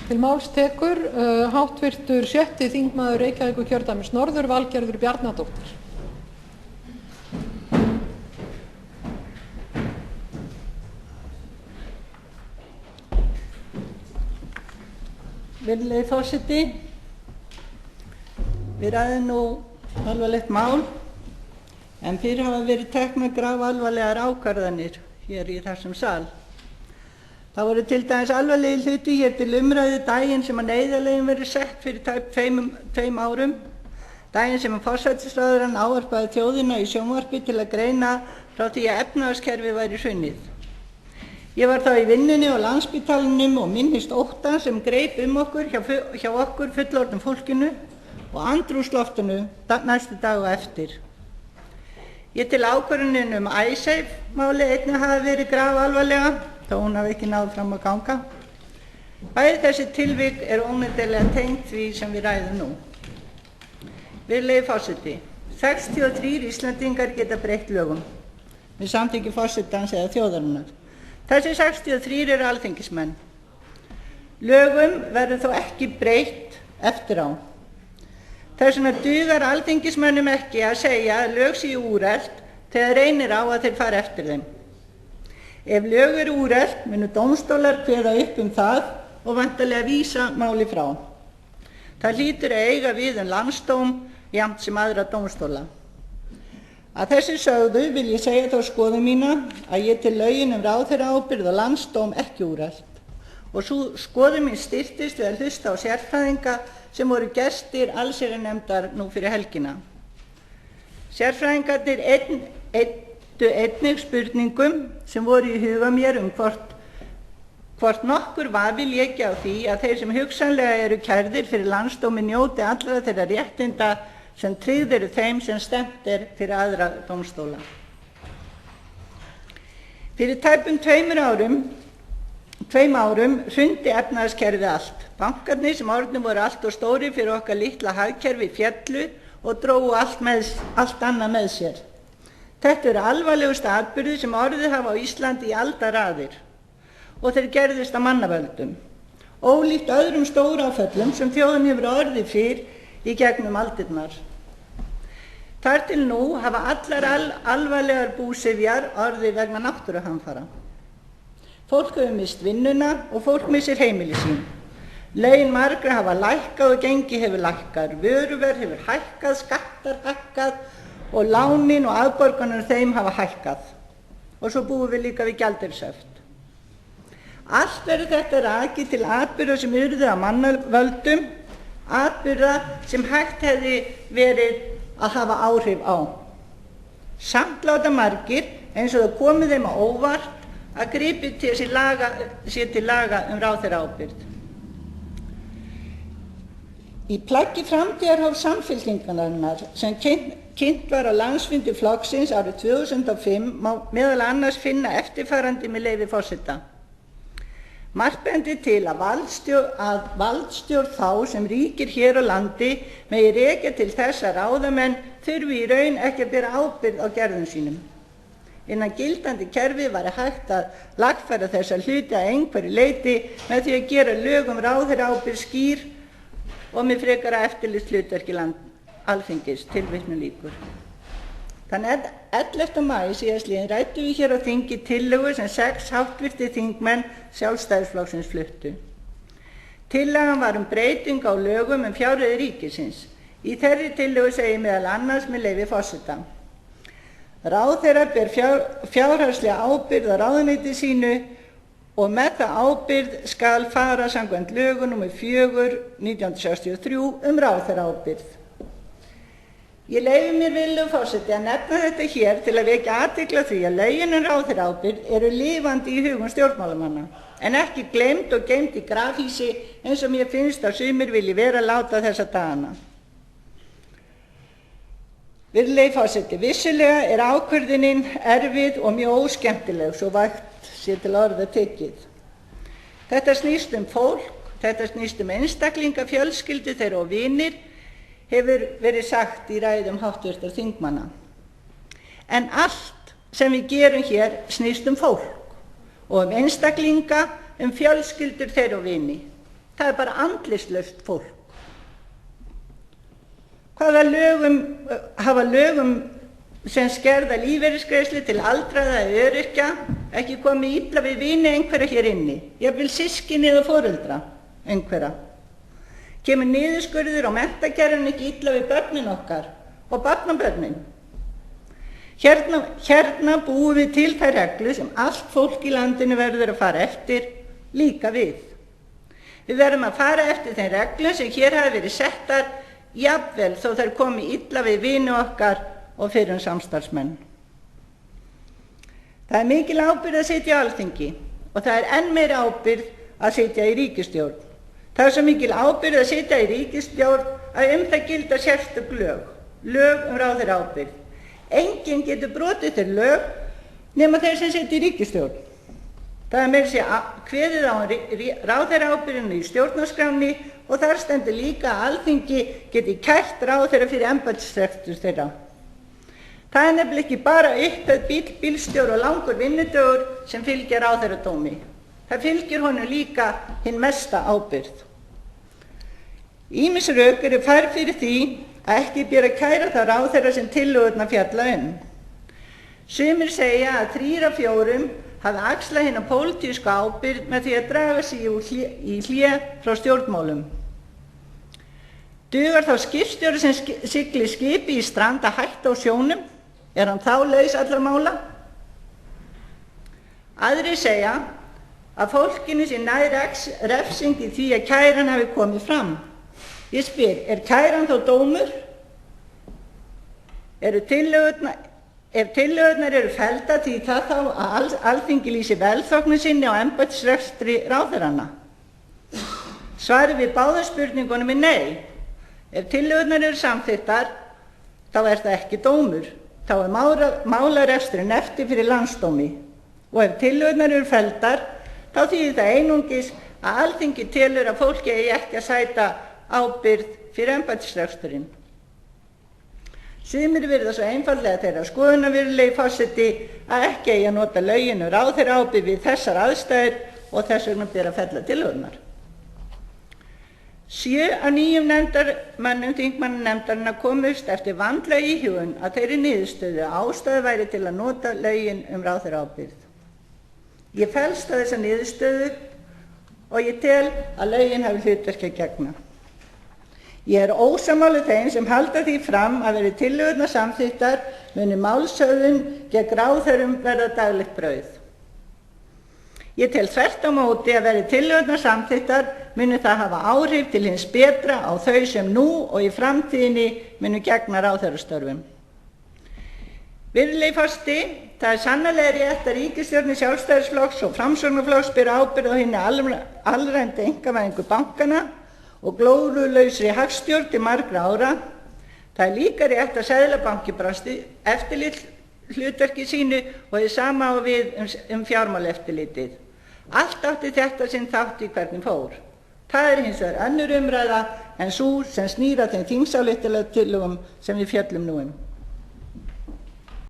Til máls tekur háttvirtur 6. þingmaður Reykjavíkurkjördæmis norður, Valgerður Bjarnadóttir. Virðulegi forseti, við ræðum nú alvarlegt mál, en fyrir hafa verið teknar grafalvarlegar ákvarðanir hér í þessum sal. Það voru til dæmis alvarlegir hluti hér til umræðu daginn sem að neyðarlögin verið sett fyrir tveim árum, daginn sem að forsætisráðherrann ávarpaði þjóðina í sjónvarpi til að greina frá því að efnahagskerfið væri hrunið. Ég var þá í vinnunni á Landspítalanum og minnist ótta sem greip okkur hjá okkur fullorðnu fólkinu og andrúmsloftinu næstu dag og eftir. Ég tel ákvörðunin Icesave-málið einnig hafi verið grafalvarlega, þó hún hafi ekki náð fram að ganga. Bæði þessi tilvik óneitanlega tengd því sem við ræðum nú. Virðulegi forseti, 63 Íslendingar geta breytt lögum með samþykki forsetans eða þjóðarinnar. Þessi 63 eru alþingismenn. Lögum verður þó ekki breytt eftir á. Þess vegna dugar alþingismönnum ekki að segja að lög séu úrelt þegar reynir á að þeir fara eftir þeim. Ef lög eru úrelt munu dómstólar kveða upp það og væntanlega vísa máli frá. Það hlýtur að eiga við landsdóm jafnt sem aðra dómstóla. Að þessu sögðu vil ég segja þá skoðun mína að ég tel lögin ráðherraábyrgð og landsdóm ekki úrelt. Og sú skoðun mín styrktist við að hlusta á sérfræðinga sem voru gestir allsherjarnefndar nú fyrir helgina. Sérfræðingarnir eyddu einnig spurningum sem voru í huga mér hvort nokkur vafi léki á því að þeir sem hugsanlega eru kærðir fyrir landsdómi njóti allra þeirra réttinda sem tryggð eru þeim sem stefnt fyrir aðra dómstóla. Fyrir tæpum 2 árum hrundi efnahagskerfið allt. Bankarnir sem orðnir voru allt og stórir fyrir okkar litla hagkerfi féllu og drógu allt annað með sér. Þetta eru alvarlegustu atburðir sem orðið hafa á Íslandi í aldaraðir og þeir gerðust af mannavöldum. Ólíkt öðrum stóráföllum sem þjóðin hefur orðið fyrr í gegnum aldirnar. Þar til nú hafa allar alvarlegar búsifjar orðið vegna náttúruhamfara. Fólk hefur mist vinnuna og fólk missir heimili sín. Laun margra hafa lækkað og gengi hefur lækkað, vöruverð hefur hækkað, skattar hækkað og lánin og afborganir þeim hafa hækkað. Og svo búum við líka við gjaldeyrishöft. Allt verður þetta rakið til atburða sem urðu af mannavöldum, atburða sem hægt hefði verið að hafa áhrif á. Samt láta margir eins og það komið þeim á óvart að gripið sé til laga ráðherraábyrgð. Í plaggi framtíðarhóps Samfylkingarinnar sem kynnt var á landsfundi flokksins árið 2005 má meðal annars finna eftirfarandi með leyfi forseta. Margt bendir til að valdstjórn þá sem ríkir hér á landi megi rekja til þess að ráðamenn þurfi í raun ekki að bera ábyrgð á gerðum sínum. Innan gildandi kerfi væri hægt að lagfæra þessa hluti að einhverju leyti með því að gera lög ráðherraábyrgð skýr og með frekara eftirlitshlutverki Alþingis, tilvitnun lýkur. Þann 11. maí síðastliðinn ræddum við hér á þingi tillögu sem 6 háttvirtir þingmenn Sjálfstæðisflokksins fluttu. Tillagan var breyting á lögum fjárreiður ríkisins. Í þeirri tillögu segir meðal annars með leyfi forseta. Ráðherra ber fjárhagslega ábyrgð á ráðuneyti sínu og með það ábyrgð skal fara samkvæmt lögum nr. 4/1963 ráðherraábyrgð. Ég leyfi mér virðulegur forseti að nefna þetta hér til að vekja athygli á því að lögin ráðherraábyrgð eru lifandi í hugum stjórnmálamanna, en ekki gleymd og geymt í grafhýsi eins og mér finnst að sumir vilji vera að láta þessa dagana. Virðulegi forseti, vissulega ákvörðunin erfið og mjög óskemmtileg, svo vægt sé til orða tekið. Þetta snýst fólk, þetta snýst einstaklinga, fjölskyldur þeirra og vinir, hefur verið sagt í ræðum háttvirtra þingmanna. En allt sem við gerum hér snýst fólk og einstaklinga, fjölskyldur þeirra og vini. Það er bara andlitslaust fólk. Hvaða hafa lögum sem skerða lífeyrisgreiðslur til aldraða eða öryrkja ekki komið illa við vini einhverja hér inni, jafnvel systkini eða foreldra einhverja? Kemur niðurskurður á menntakerfinu ekki illa við börnin okkar og barnabörnin? Hérna búum við til þær reglur sem allt fólk í landinu verður að fara eftir, líka við. Við verðum að fara eftir þeim reglum sem hér hafa verið settar, jafnvel þó þær komi illa við vini okkar og fyrrum samstarfsmenn. Það er mikil ábyrgð að sitja á Alþingi og það er enn meiri ábyrgð að sitja í ríkisstjórn. Það er svo mikil ábyrgð að sitja í ríkisstjórn að það gilda sérstök lög ráðherraábyrgð. Enginn getur brotið þeir lög nema þeir sem sitja í ríkisstjórn. Það er meira að segja kveðið á ráðherraábyrgðina í stjórnarskránni og þar stendur líka að Alþingi geti kært ráðherra fyrir embættisrekstur þeirra. Það er nefnilega ekki bara upphæð bílstjóra og langur vinnudagur sem fylgir ráðherradómi. Það fylgir honum líka hin mesta ábyrgð. Ýmis rök eru færð fyrir því að ekki ber að kæra það ráðherra sem tillögurnar fjalla Sumir segja að 3 af 4 hafi axlað hina pólitísku ábyrgð með því að draga sig í hlé frá stjórnmálum. Dugar þá skipstjóri sem siglir skipi í strand að hætta á sjónum? Er hann þá laus allra mála? Aðrir segja að fólkinu sé nær refsing í því að kæran hafi komið fram. Ég spyr, er kæran þá dómur? Ef tillögurnar eru felldar því það þá að Alþingi lýsi velþóknun sinni á embættisrekstri ráðherranna? Svarið við báðum spurningunum er nei. Ef tillögurnar eru samþykktar, þá er það ekki dómur. Þá er málareksturinn eftir fyrir landsdómi. Og ef tillögurnar eru felldar, þá þýðir það einungis að Alþingi telur að fólki eigi ekki að sæta ábyrgð fyrir embættisreksturinn. Sumir virða svo einfaldlega þeirra skoðunar, virðulegi forseti, að ekki eigi að nota lögin ráðherraábyrgð við þessar aðstæður og þess vegna ber að fella tillögurnar. 7 af 9 nefndarmönnum þingmannanefndarinnar komust eftir vandlega íhugun að þeirri niðurstöðu að ástæða væri til að nota lögin ráðherraábyrgð. Ég fellst á þessa niðurstöðu og ég tel að lögin hafi hlutverki að gegna. Ég er ósammála þeim sem halda því fram að verði tillögurnar samþykktar muni málshöfðun gegn ráðherrum verða daglegt brauð. Ég tel þvert á móti að verði tillögurnar samþykktar muni það hafa áhrif til hins betra á þau sem nú og í framtíðinni munu gegna ráðherrastörfum. Virðulegi forseti, það er sannarlega rétt að ríkisstjórnin Sjálfstæðisflokks og Framsóknarflokks bera ábyrgð á hinni alræmdu einkavæðingu bankanna og glórulausri hagstjórn til margra ára. Það er líka rétt að Seðlabankinn brást eftirlitshlutverki sínu og hið sama á við fjármálaeftirlitið. Allt átti þetta sinn þátt í hvernig fór. Það er hins vegar önnur umræða en sú sem snýr að þeim þingsályktunartillögum sem við fjöllum nú